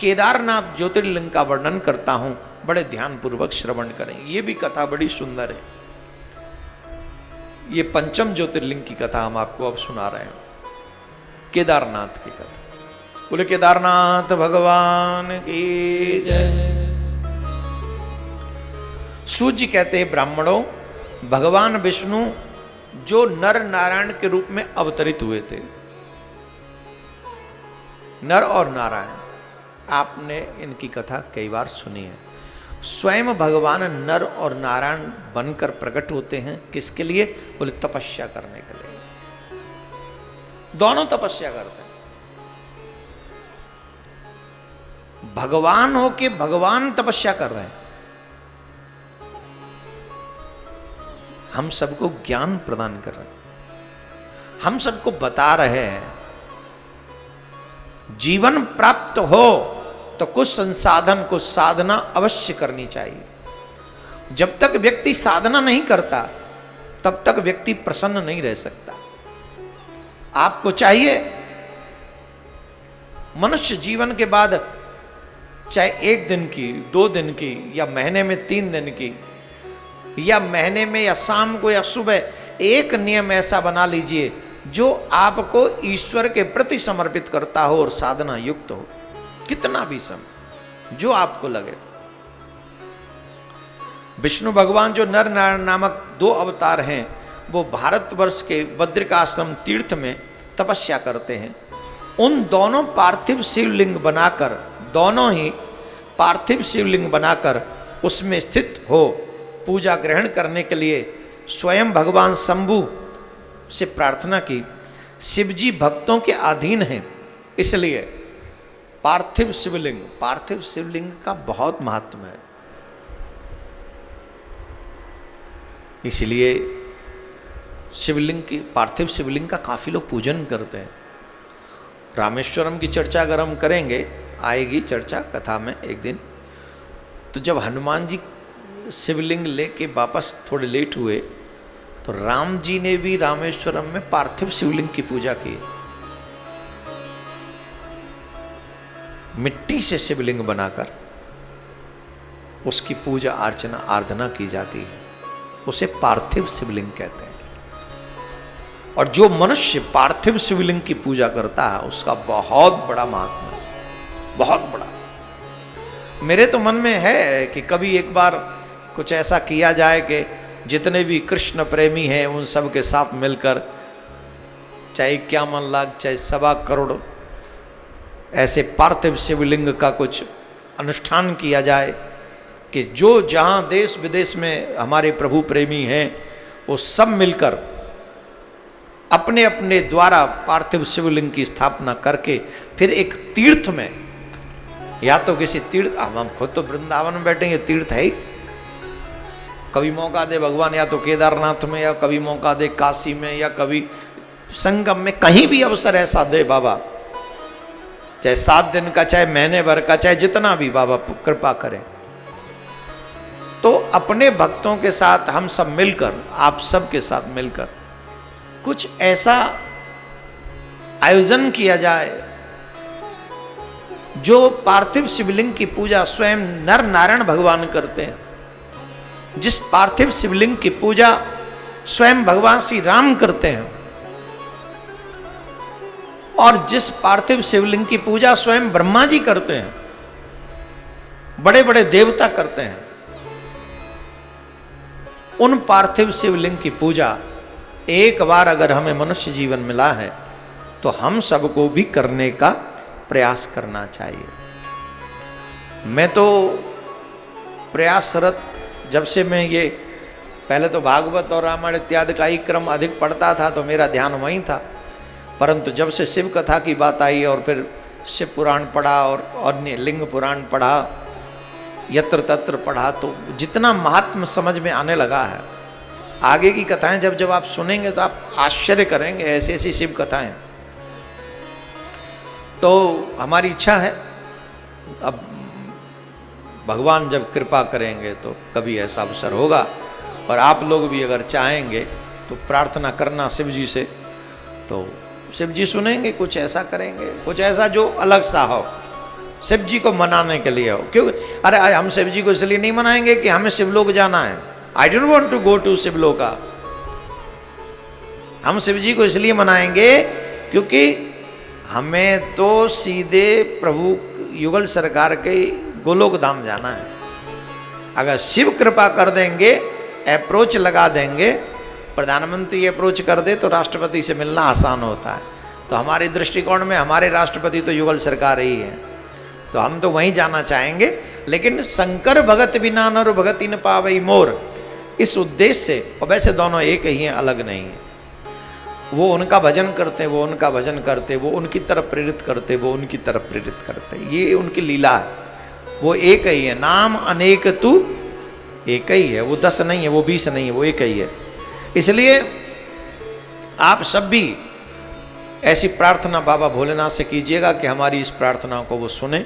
केदारनाथ ज्योतिर्लिंग का वर्णन करता हूं, बड़े ध्यानपूर्वक श्रवण करें। ये भी कथा बड़ी सुंदर है। ये पंचम ज्योतिर्लिंग की कथा हम आपको अब सुना रहे हैं, केदारनाथ की कथा। बोले केदारनाथ भगवान की जय। सूत जी कहते हैं, ब्राह्मणों, भगवान विष्णु जो नर नारायण के रूप में अवतरित हुए थे, नर और नारायण, आपने इनकी कथा कई बार सुनी है। स्वयं भगवान नर और नारायण बनकर प्रकट होते हैं, किसके लिए? बोले तपस्या करने के लिए। दोनों तपस्या करते हैं। भगवान होके भगवान तपस्या कर रहे हैं। हम सबको ज्ञान प्रदान कर रहे हैं, हम सबको बता रहे हैं जीवन प्राप्त हो तो कुछ संसाधन, कुछ साधना अवश्य करनी चाहिए। जब तक व्यक्ति साधना नहीं करता तब तक व्यक्ति प्रसन्न नहीं रह सकता। आपको चाहिए मनुष्य जीवन के बाद, चाहे 1 दिन की, 2 दिन की, या महीने में 3 दिन की, या महीने में या शाम को या सुबह, एक नियम ऐसा बना लीजिए जो आपको ईश्वर के प्रति समर्पित करता हो और साधना युक्त हो। कितना भी समय जो आपको लगे। विष्णु भगवान जो नर नारायण नामक 2 अवतार हैं, वो भारतवर्ष के बद्रिकाश्रम तीर्थ में तपस्या करते हैं। उन दोनों पार्थिव शिवलिंग बनाकर, दोनों ही पार्थिव शिवलिंग बनाकर उसमें स्थित हो पूजा ग्रहण करने के लिए स्वयं भगवान शंभु से प्रार्थना की। शिवजी भक्तों के अधीन हैं, इसलिए पार्थिव शिवलिंग का बहुत महत्व है। इसलिए शिवलिंग की, पार्थिव शिवलिंग का काफी लोग पूजन करते हैं। रामेश्वरम की चर्चा अगर हम करेंगे, आएगी चर्चा कथा में एक दिन, तो जब हनुमान जी शिवलिंग लेके वापस थोड़े लेट हुए तो राम जी ने भी रामेश्वरम में पार्थिव शिवलिंग की पूजा की। मिट्टी से शिवलिंग बनाकर उसकी पूजा अर्चना आराधना की जाती है, उसे पार्थिव शिवलिंग कहते हैं। और जो मनुष्य पार्थिव शिवलिंग की पूजा करता है उसका बहुत बड़ा महात्मा है, बहुत बड़ा। मेरे तो मन में है कि कभी एक बार कुछ ऐसा किया जाए कि जितने भी कृष्ण प्रेमी हैं उन सब के साथ मिलकर, चाहे 51 लाख, चाहे 1.25 करोड़, ऐसे पार्थिव शिवलिंग का कुछ अनुष्ठान किया जाए कि जो जहाँ देश विदेश में हमारे प्रभु प्रेमी हैं वो सब मिलकर अपने अपने द्वारा पार्थिव शिवलिंग की स्थापना करके फिर एक तीर्थ में, या तो किसी तीर्थ, हम खुद तो वृंदावन में बैठेंगे, तीर्थ है ही, कभी मौका दे भगवान या तो केदारनाथ में, या कभी मौका दे काशी में, या कभी संगम में, कहीं भी अवसर ऐसा दे बाबा, चाहे 7 दिन का, चाहे महीने भर का, चाहे जितना भी बाबा कृपा करें, तो अपने भक्तों के साथ हम सब मिलकर, आप सब के साथ मिलकर कुछ ऐसा आयोजन किया जाए जो पार्थिव शिवलिंग की पूजा स्वयं नर नारायण भगवान करते हैं। जिस पार्थिव शिवलिंग की पूजा स्वयं भगवान श्री राम करते हैं, और जिस पार्थिव शिवलिंग की पूजा स्वयं ब्रह्मा जी करते हैं, बड़े बड़े देवता करते हैं, उन पार्थिव शिवलिंग की पूजा एक बार अगर हमें मनुष्य जीवन मिला है तो हम सबको भी करने का प्रयास करना चाहिए। मैं तो प्रयासरत, जब से मैं ये पहले तो भागवत और रामायण इत्यादि का ही क्रम अधिक पढ़ता था तो मेरा ध्यान वहीं था, परंतु जब से शिव कथा की बात आई और फिर शिव पुराण पढ़ा और अन्य लिंग पुराण पढ़ा, यत्र तत्र पढ़ा, तो जितना महात्म समझ में आने लगा है। आगे की कथाएं जब जब आप सुनेंगे तो आप आश्चर्य करेंगे, ऐसी ऐसी शिव कथाएं। तो हमारी इच्छा है अब भगवान जब कृपा करेंगे तो कभी ऐसा अवसर होगा, और आप लोग भी अगर चाहेंगे तो प्रार्थना करना शिव जी से, तो शिव जी सुनेंगे, कुछ ऐसा करेंगे, कुछ ऐसा जो अलग सा हो, शिव जी को मनाने के लिए हो। क्यों? अरे हम शिव जी को इसलिए नहीं मनाएंगे कि हमें शिवलोक जाना है। I don't want to go to Shivloka. हम शिव जी को इसलिए मनाएंगे क्योंकि हमें तो सीधे प्रभु युगल सरकार के गोलोक धाम जाना है। अगर शिव कृपा कर देंगे, अप्रोच लगा देंगे, प्रधानमंत्री अप्रोच कर दे तो राष्ट्रपति से मिलना आसान होता है। तो हमारे दृष्टिकोण में हमारे राष्ट्रपति तो युगल सरकार ही है, तो हम तो वहीं जाना चाहेंगे। लेकिन शंकर भगत बिना नर भगति न पावई मोर, इस उद्देश्य से, और वैसे दोनों एक ही हैं, अलग नहीं है। वो उनका भजन करते, वो उनका भजन करते, वो उनकी तरफ प्रेरित करते, वो उनकी तरफ प्रेरित करते, ये उनकी लीला है। वो एक ही है, नाम अनेक तू एक ही है। वो 10 नहीं है, वो 20 नहीं है, वो एक ही है। इसलिए आप सब भी ऐसी प्रार्थना बाबा भोलेनाथ से कीजिएगा कि हमारी इस प्रार्थना को वो सुने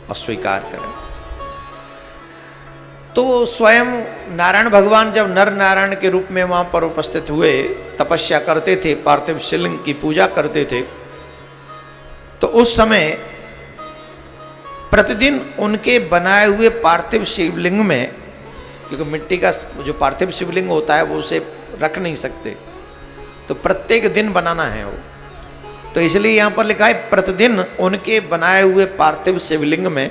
और स्वीकार करें। तो स्वयं नारायण भगवान जब नर नारायण के रूप में वहाँ पर उपस्थित हुए, तपस्या करते थे, पार्थिव शिवलिंग की पूजा करते थे, तो उस समय प्रतिदिन उनके बनाए हुए पार्थिव शिवलिंग में, क्योंकि मिट्टी का जो पार्थिव शिवलिंग होता है वो उसे रख नहीं सकते, तो प्रत्येक दिन बनाना है वो। तो इसलिए यहाँ पर लिखा है प्रतिदिन उनके बनाए हुए पार्थिव शिवलिंग में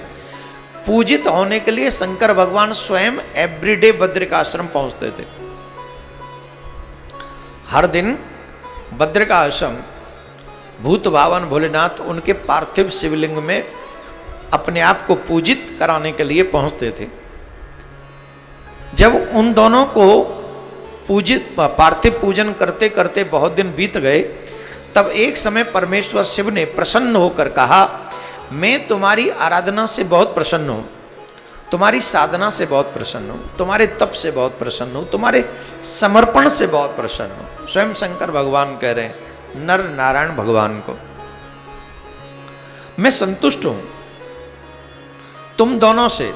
पूजित होने के लिए शंकर भगवान स्वयं एवरीडे बद्रिकाश्रम पहुंचते थे। हर दिन बद्रिकाश्रम भूत भावन भोलेनाथ उनके पार्थिव शिवलिंग में अपने आप को पूजित कराने के लिए पहुंचते थे। जब उन दोनों को पूजित पार्थिव पूजन करते करते बहुत दिन बीत गए, तब एक समय परमेश्वर शिव ने प्रसन्न होकर कहा, मैं तुम्हारी आराधना से बहुत प्रसन्न हूँ, तुम्हारी साधना से बहुत प्रसन्न हूँ, तुम्हारे तप से बहुत प्रसन्न हूँ, तुम्हारे समर्पण से बहुत प्रसन्न हूँ। स्वयं शंकर भगवान कह रहे हैं नर नारायण भगवान को, मैं संतुष्ट हूँ तुम दोनों से।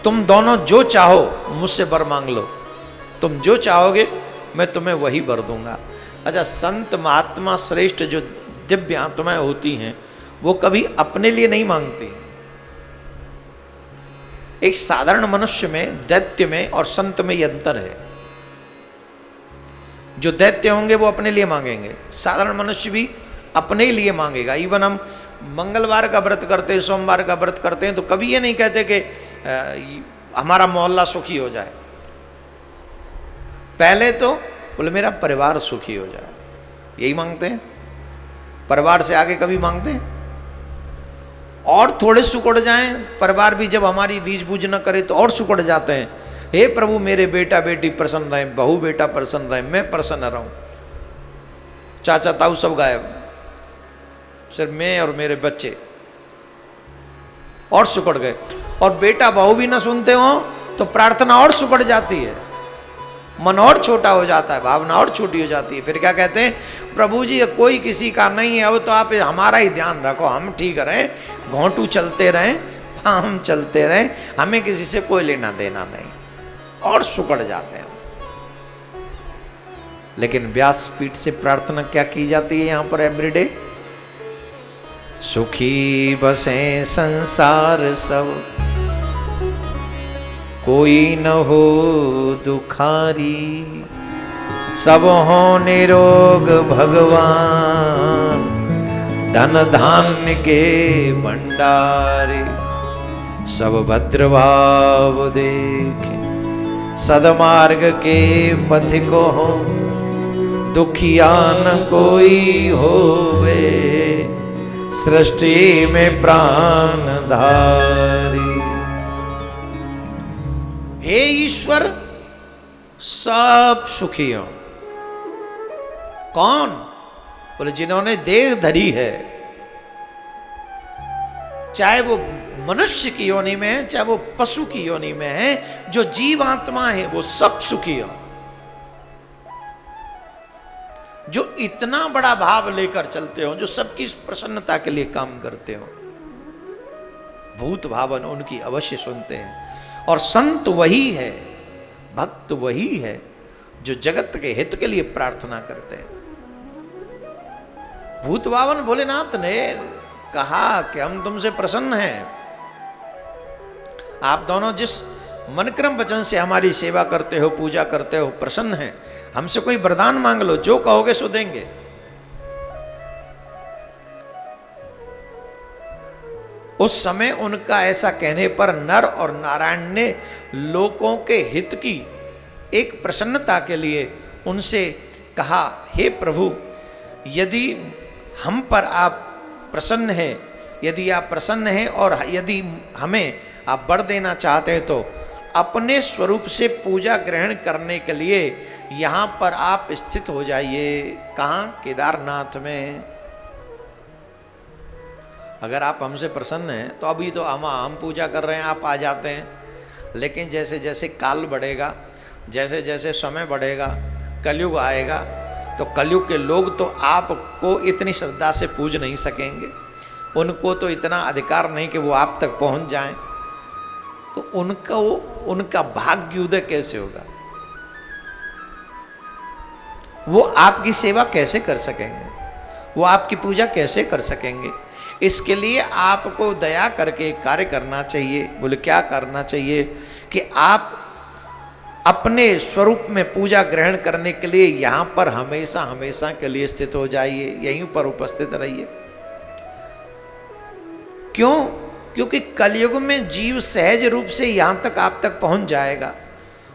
तुम दोनों जो चाहो मुझसे वर मांग लो, तुम जो चाहोगे मैं तुम्हें वही वर दूंगा। अच्छा, संत महात्मा श्रेष्ठ जो दिव्य आत्माएं होती हैं वो कभी अपने लिए नहीं मांगती। एक साधारण मनुष्य में, दैत्य में और संत में ये अंतर है। जो दैत्य होंगे वो अपने लिए मांगेंगे, साधारण मनुष्य भी अपने ही लिए मांगेगा। इवन हम मंगलवार का व्रत करते हैं, सोमवार का व्रत करते हैं, तो कभी ये नहीं कहते कि हमारा मोहल्ला सुखी हो जाए। पहले तो बोले मेरा परिवार सुखी हो जाए, यही मांगते हैं। परिवार से आगे कभी मांगते हैं? और थोड़े सुकड़ जाएं, परिवार भी जब हमारी रीझ बूझ न करे तो और सुकड़ जाते हैं। हे प्रभु मेरे बेटा बेटी प्रसन्न रहे, बहू बेटा प्रसन्न रहे, मैं प्रसन्न रहूं। चाचा ताऊ सब गायब, सिर्फ मैं और मेरे बच्चे और सुकड़ गए। और बेटा बहू भी ना सुनते हो तो प्रार्थना और सुकड़ जाती है, मन और छोटा हो जाता है, भावना और छोटी हो जाती है। फिर क्या कहते हैं, प्रभु जी कोई किसी का नहीं है, अब तो आप हमारा ही ध्यान रखो, हम ठीक रहें, घोंटू चलते रहें, हम चलते रहें, हमें किसी से कोई लेना देना नहीं। और सुकड़ जाते हैं। लेकिन व्यासपीठ से प्रार्थना क्या की जाती है यहाँ पर एवरीडे? सुखी बसे संसार सब, कोई न हो दुखारी, सब हो निरोग भगवान, धन धान्य के भंडारे, सब भद्र भाव देखे, सदमार्ग के पथिको हो, दुखिया न कोई होवे, सृष्टि में प्राण धारी। हे ईश्वर सब सुखी हो। कौन? बोले जिन्होंने देह धरी है, चाहे वो मनुष्य की योनि में है, चाहे वो पशु की योनि में है, जो जीव आत्मा है वो सब सुखी हो। जो इतना बड़ा भाव लेकर चलते हो, जो सबकी प्रसन्नता के लिए काम करते हो, भूत भावन उनकी अवश्य सुनते हैं। और संत वही है, भक्त वही है जो जगत के हित के लिए प्रार्थना करते हैं। भूत भावन भोलेनाथ ने कहा कि हम तुमसे प्रसन्न हैं, आप दोनों जिस मन क्रम वचन से हमारी सेवा करते हो, पूजा करते हो, प्रसन्न हैं, हमसे कोई वरदान मांग लो, जो कहोगे सो देंगे। उस समय उनका ऐसा कहने पर नर और नारायण ने लोगों के हित की एक प्रसन्नता के लिए उनसे कहा, हे प्रभु, यदि हम पर आप प्रसन्न हैं, यदि आप प्रसन्न हैं और यदि हमें आप वर देना चाहते हैं, तो अपने स्वरूप से पूजा ग्रहण करने के लिए यहाँ पर आप स्थित हो जाइए। कहाँ? केदारनाथ में। अगर आप हमसे प्रसन्न हैं तो अभी तो हम पूजा कर रहे हैं, आप आ जाते हैं, लेकिन जैसे जैसे काल बढ़ेगा, जैसे जैसे समय बढ़ेगा, कलयुग आएगा, तो कलयुग के लोग तो आपको इतनी श्रद्धा से पूज नहीं सकेंगे, उनको तो इतना अधिकार नहीं कि वो आप तक पहुंच जाएं, तो उनका भाग्योदय कैसे होगा? वो आपकी सेवा कैसे कर सकेंगे? वो आपकी पूजा कैसे कर सकेंगे? इसके लिए आपको दया करके कार्य करना चाहिए। बोले क्या करना चाहिए? कि आप अपने स्वरूप में पूजा ग्रहण करने के लिए यहाँ पर हमेशा हमेशा के लिए स्थित हो जाइए, यहीं पर उपस्थित रहिए। क्यों? क्योंकि कलयुग में जीव सहज रूप से यहाँ तक आप तक पहुँच जाएगा,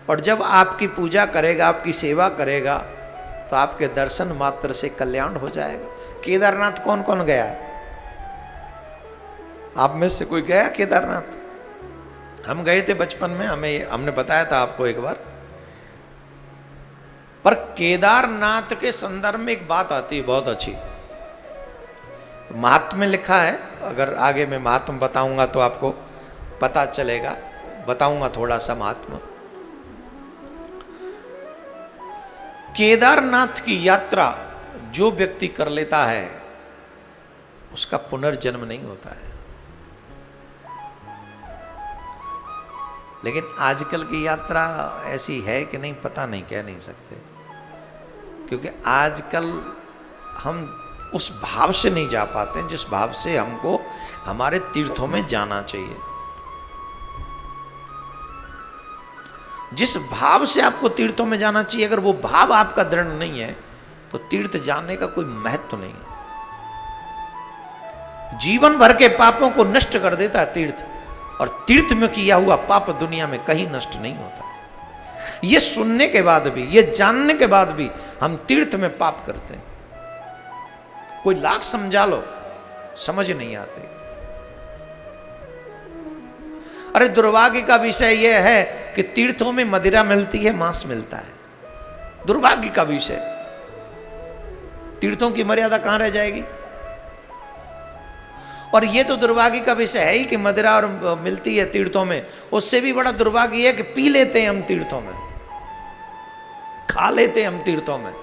और जब आपकी पूजा करेगा, आपकी सेवा करेगा, तो आपके दर्शन मात्र से कल्याण हो जाएगा। केदारनाथ कौन कौन गया? आप में से कोई गया केदारनाथ? हम गए थे बचपन में, हमने बताया था आपको एक बार। पर केदारनाथ के संदर्भ में एक बात आती है बहुत अच्छी, महात्म्य में लिखा है। अगर आगे मैं महात्म्य बताऊंगा तो आपको पता चलेगा, बताऊंगा थोड़ा सा महात्म्य। केदारनाथ की यात्रा जो व्यक्ति कर लेता है उसका पुनर्जन्म नहीं होता है। लेकिन आजकल की यात्रा ऐसी है कि नहीं, पता नहीं, कह नहीं सकते, क्योंकि आजकल हम उस भाव से नहीं जा पाते हैं जिस भाव से हमको हमारे तीर्थों में जाना चाहिए। जिस भाव से आपको तीर्थों में जाना चाहिए, अगर वो भाव आपका दृढ़ नहीं है तो तीर्थ जाने का कोई महत्व नहीं है। जीवन भर के पापों को नष्ट कर देता है तीर्थ, और तीर्थ में किया हुआ पाप दुनिया में कहीं नष्ट नहीं होता। ये सुनने के बाद भी, ये जानने के बाद भी हम तीर्थ में पाप करते हैं। कोई लाख समझा लो, समझ नहीं आते। अरे दुर्भाग्य का विषय यह है कि तीर्थों में मदिरा मिलती है, मांस मिलता है। दुर्भाग्य का विषय, तीर्थों की मर्यादा कहां रह जाएगी? और ये तो दुर्भाग्य का विषय है ही कि मदिरा और मिलती है तीर्थों में। उससे भी बड़ा दुर्भाग्य है कि पी लेते हैं हम तीर्थों में, खा लेते हैं हम तीर्थों में।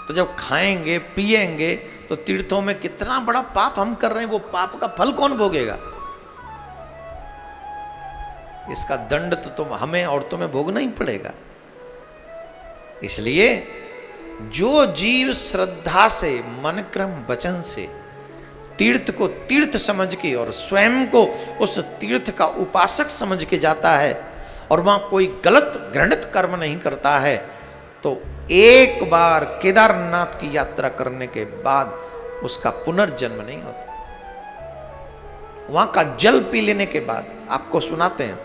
तो जब खाएंगे पिएंगे तो तीर्थों में कितना बड़ा पाप हम कर रहे हैं, वो पाप का फल कौन भोगेगा? इसका दंड तो हमें और तुम्हें भोगना ही पड़ेगा। इसलिए जो जीव श्रद्धा से, मन क्रम वचन से तीर्थ को तीर्थ समझ के और स्वयं को उस तीर्थ का उपासक समझ के जाता है और वहां कोई गलत घृणित कर्म नहीं करता है, तो एक बार केदारनाथ की यात्रा करने के बाद उसका पुनर्जन्म नहीं होता। वहां का जल पी लेने के बाद, आपको सुनाते हैं,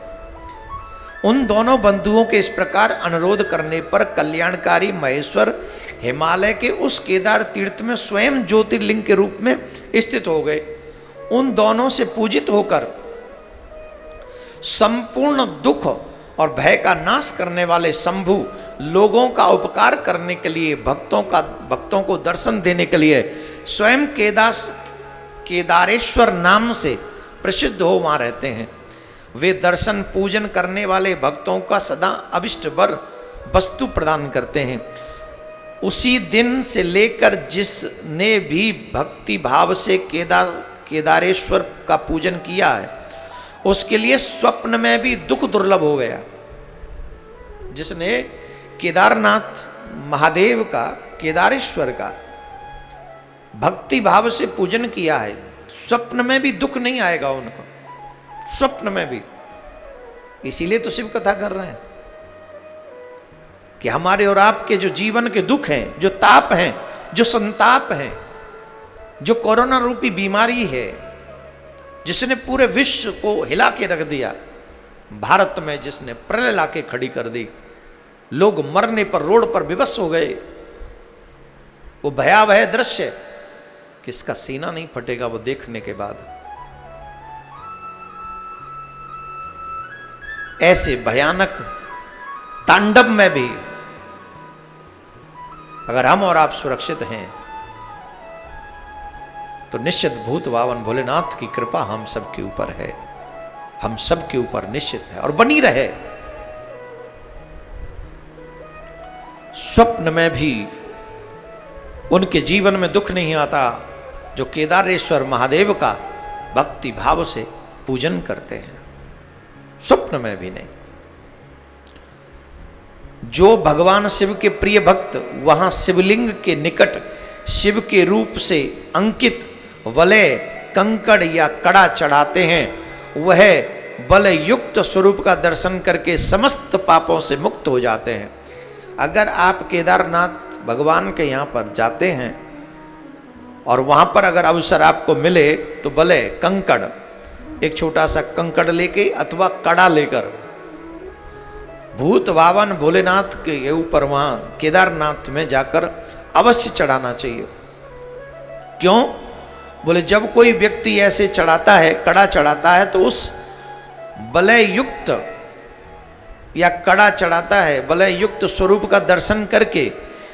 उन दोनों बंधुओं के इस प्रकार अनुरोध करने पर कल्याणकारी महेश्वर हिमालय के उस केदार तीर्थ में स्वयं ज्योतिर्लिंग के रूप में स्थित हो गए। उन दोनों से पूजित होकर संपूर्ण दुख और भय का नाश करने वाले शंभु लोगों का उपकार करने के लिए, भक्तों को दर्शन देने के लिए स्वयं केदारेश्वर नाम से प्रसिद्ध हो वहां रहते हैं। वे दर्शन पूजन करने वाले भक्तों का सदा अभिष्ट वर वस्तु प्रदान करते हैं। उसी दिन से लेकर जिसने भी भक्ति भाव से केदारेश्वर का पूजन किया है उसके लिए स्वप्न में भी दुख दुर्लभ हो गया। जिसने केदारनाथ महादेव का, केदारेश्वर का भक्ति भाव से पूजन किया है, स्वप्न में भी दुख नहीं आएगा उनको, स्वप्न में भी। इसीलिए तो शिव कथा कर रहे हैं कि हमारे और आपके जो जीवन के दुख हैं, जो ताप हैं, जो संताप हैं, जो कोरोना रूपी बीमारी है जिसने पूरे विश्व को हिला के रख दिया, भारत में जिसने प्रलय लाके खड़ी कर दी, लोग मरने पर रोड पर विवश हो गए, वो भयावह दृश्य किसका सीना नहीं फटेगा वो देखने के बाद। ऐसे भयानक तांडव में भी अगर हम और आप सुरक्षित हैं तो निश्चित भूत भावन भोलेनाथ की कृपा हम सबके ऊपर है, हम सबके ऊपर निश्चित है और बनी रहे। स्वप्न में भी उनके जीवन में दुख नहीं आता जो केदारेश्वर महादेव का भक्ति भाव से पूजन करते हैं, स्वप्न में भी नहीं। जो भगवान शिव के प्रिय भक्त वहां शिवलिंग के निकट शिव के रूप से अंकित वलय, कंकड़ या कड़ा चढ़ाते हैं, वह बल युक्त स्वरूप का दर्शन करके समस्त पापों से मुक्त हो जाते हैं। अगर आप केदारनाथ भगवान के यहाँ पर जाते हैं और वहाँ पर अगर अवसर आपको मिले तो भले कंकड़, एक छोटा सा कंकड़ लेके अथवा कड़ा लेकर भूत भावन भोलेनाथ के ऊपर वहाँ केदारनाथ में जाकर अवश्य चढ़ाना चाहिए। क्यों? बोले जब कोई व्यक्ति ऐसे चढ़ाता है, कड़ा चढ़ाता है, तो उस बलय युक्त या कड़ा चढ़ाता है, बलय युक्त स्वरूप का दर्शन करके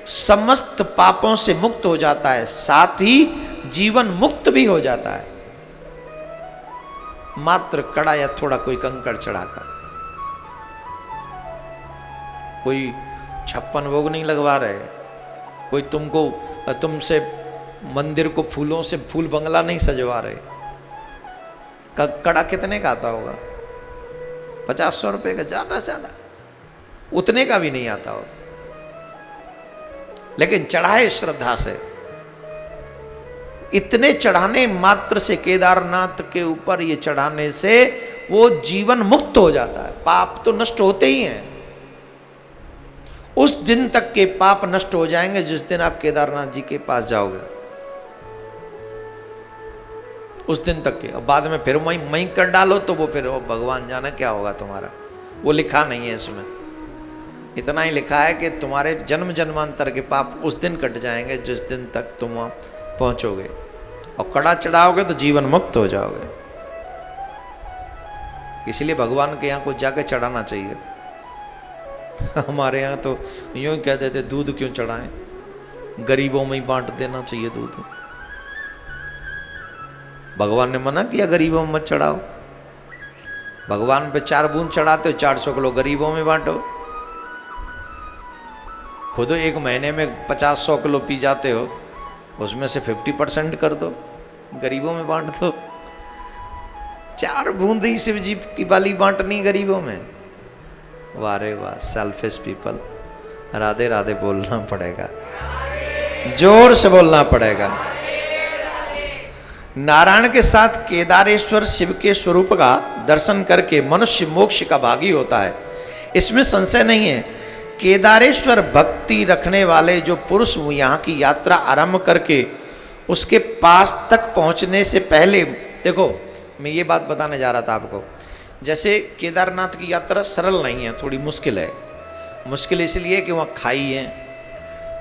समस्त पापों से मुक्त हो जाता है, साथ ही जीवन मुक्त भी हो जाता है। मात्र कड़ा या थोड़ा कोई कंकड़ चढ़ाकर। कोई 56 भोग नहीं लगवा रहे, कोई तुमसे मंदिर को फूलों से फूल बंगला नहीं सजवा रहे। कड़ा कितने का आता होगा? 50-100 रुपए का, ज्यादा से ज्यादा उतने का भी नहीं आता होगा, लेकिन चढ़ाए श्रद्धा से। इतने चढ़ाने मात्र से, केदारनाथ के ऊपर ये चढ़ाने से वो जीवन मुक्त हो जाता है। पाप तो नष्ट होते ही हैं, उस दिन तक के पाप नष्ट हो जाएंगे जिस दिन आप केदारनाथ जी के पास जाओगे, उस दिन तक के। और बाद में फिर वहीं कर डालो तो वो फिर भगवान जाने क्या होगा तुम्हारा, वो लिखा नहीं है इसमें। इतना ही लिखा है कि तुम्हारे जन्म जन्मांतर के पाप उस दिन कट जाएंगे जिस दिन तक तुम वहाँ पहुँचोगे, और कड़ा चढ़ाओगे तो जीवन मुक्त हो जाओगे। इसलिए भगवान के यहाँ कुछ जाकर चढ़ाना चाहिए। हमारे यहाँ तो यूँ ही कहते थे, दूध क्यों चढ़ाएं, गरीबों में ही बांट देना चाहिए दूध। भगवान ने मना किया गरीबों में मत चढ़ाओ। भगवान पे 4 बूंद चढ़ाते हो, 400 किलो गरीबों में बांटो। खुद एक महीने में 50-100 किलो पी जाते हो, उसमें से 50% कर दो, गरीबों में बांट दो। 4 बूंद ही शिव जी की बाली बांटनी गरीबों में। वाह रे वाह, सेल्फिश पीपल। राधे राधे बोलना पड़ेगा, जोर से बोलना पड़ेगा। नारायण के साथ केदारेश्वर शिव के स्वरूप का दर्शन करके मनुष्य मोक्ष का भागी होता है, इसमें संशय नहीं है। केदारेश्वर भक्ति रखने वाले जो पुरुष यहाँ की यात्रा आरंभ करके उसके पास तक पहुँचने से पहले, देखो मैं ये बात बताने जा रहा था आपको, जैसे केदारनाथ की यात्रा सरल नहीं है, थोड़ी मुश्किल है। मुश्किल इसलिए कि वहाँ खाई है,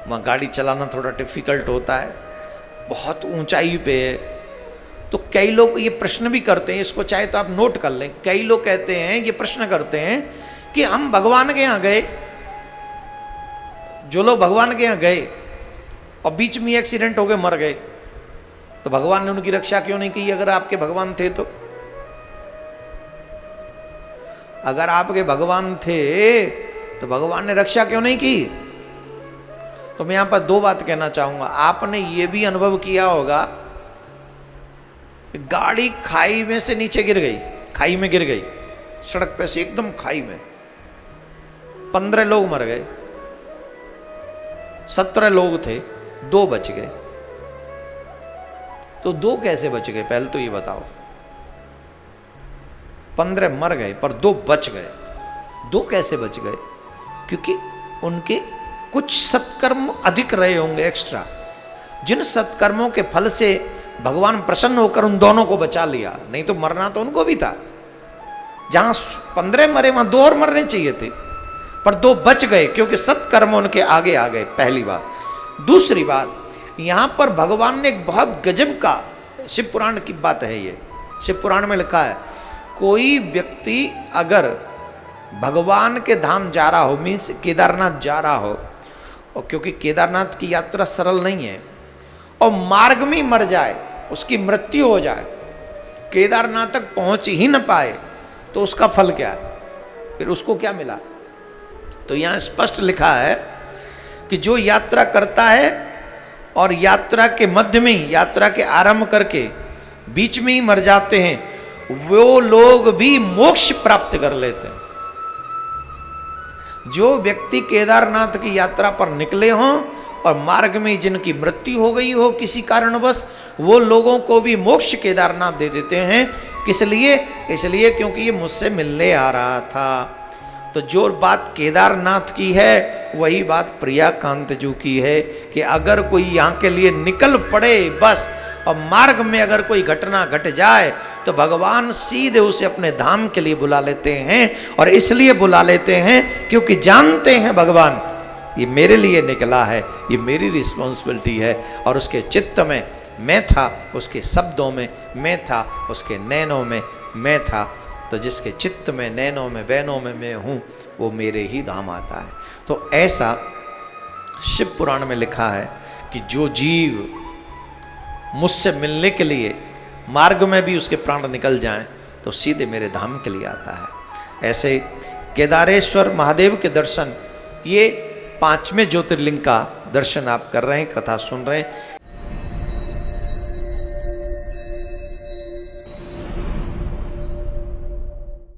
वहाँ गाड़ी चलाना थोड़ा डिफिकल्ट होता है, बहुत ऊंचाई पे है। तो कई लोग ये प्रश्न भी करते हैं, इसको चाहे तो आप नोट कर लें। कई लोग कहते हैं, ये प्रश्न करते हैं कि हम भगवान के यहाँ गए, जो लोग भगवान के यहाँ गए और बीच में एक्सीडेंट हो गए, मर गए, तो भगवान ने उनकी रक्षा क्यों नहीं की? अगर आपके भगवान थे तो, अगर आपके भगवान थे तो भगवान ने रक्षा क्यों नहीं की? तो मैं यहां पर 2 बात कहना चाहूंगा। आपने ये भी अनुभव किया होगा, गाड़ी खाई में से नीचे गिर गई, खाई में गिर गई, सड़क पे से एकदम खाई में, 15 लोग मर गए, 17 लोग थे, 2 बच गए। तो 2 कैसे बच गए, पहले तो ये बताओ। 15 मर गए पर 2 बच गए। 2 कैसे बच गए? क्योंकि उनके कुछ सत्कर्म अधिक रहे होंगे, एक्स्ट्रा, जिन सत्कर्मों के फल से भगवान प्रसन्न होकर उन दोनों को बचा लिया। नहीं तो मरना तो उनको भी था। जहां 15 मरे वहां 2 और मरने चाहिए थे, पर 2 बच गए क्योंकि सत्कर्म उनके आगे आ गए, पहली बात। दूसरी बात, यहां पर भगवान ने एक बहुत गजब का, शिव पुराण की बात है ये, शिव पुराण में लिखा है, कोई व्यक्ति अगर भगवान के धाम जा रहा हो, मीन्स केदारनाथ जा रहा हो, और क्योंकि केदारनाथ की यात्रा सरल नहीं है, और मार्ग में मर जाए, उसकी मृत्यु हो जाए, केदारनाथ तक पहुंच ही न पाए, तो उसका फल क्या है? फिर उसको क्या मिला? तो यहां स्पष्ट लिखा है कि जो यात्रा करता है और यात्रा के मध्य में ही, यात्रा के आरंभ करके बीच में ही मर जाते हैं, वो लोग भी मोक्ष प्राप्त कर लेते हैं। जो व्यक्ति केदारनाथ की यात्रा पर निकले हों और मार्ग में जिनकी मृत्यु हो गई हो किसी कारणवश, वो लोगों को भी मोक्ष केदारनाथ दे देते हैं। किस लिए? इसलिए क्योंकि ये मुझसे मिलने आ रहा था। तो जो बात केदारनाथ की है वही बात प्रियाकांत जी की है कि अगर कोई यहाँ के लिए निकल पड़े बस, और मार्ग में अगर कोई घटना घट जाए, तो भगवान सीधे उसे अपने धाम के लिए बुला लेते हैं। और इसलिए बुला लेते हैं क्योंकि जानते हैं भगवान ये मेरे लिए निकला है, ये मेरी रिस्पॉन्सिबिलिटी है। और उसके चित्त में मैं था, उसके शब्दों में मैं था, उसके नैनों में मैं था। तो जिसके चित्त में, नैनों में, बैनों में मैं हूँ, वो मेरे ही धाम आता है। तो ऐसा शिव पुराण में लिखा है कि जो जीव मुझसे मिलने के लिए मार्ग में भी उसके प्राण निकल जाएं, तो सीधे मेरे धाम के लिए आता है। ऐसे केदारेश्वर महादेव के दर्शन, ये 5वें ज्योतिर्लिंग का दर्शन आप कर रहे हैं, कथा सुन रहे हैं।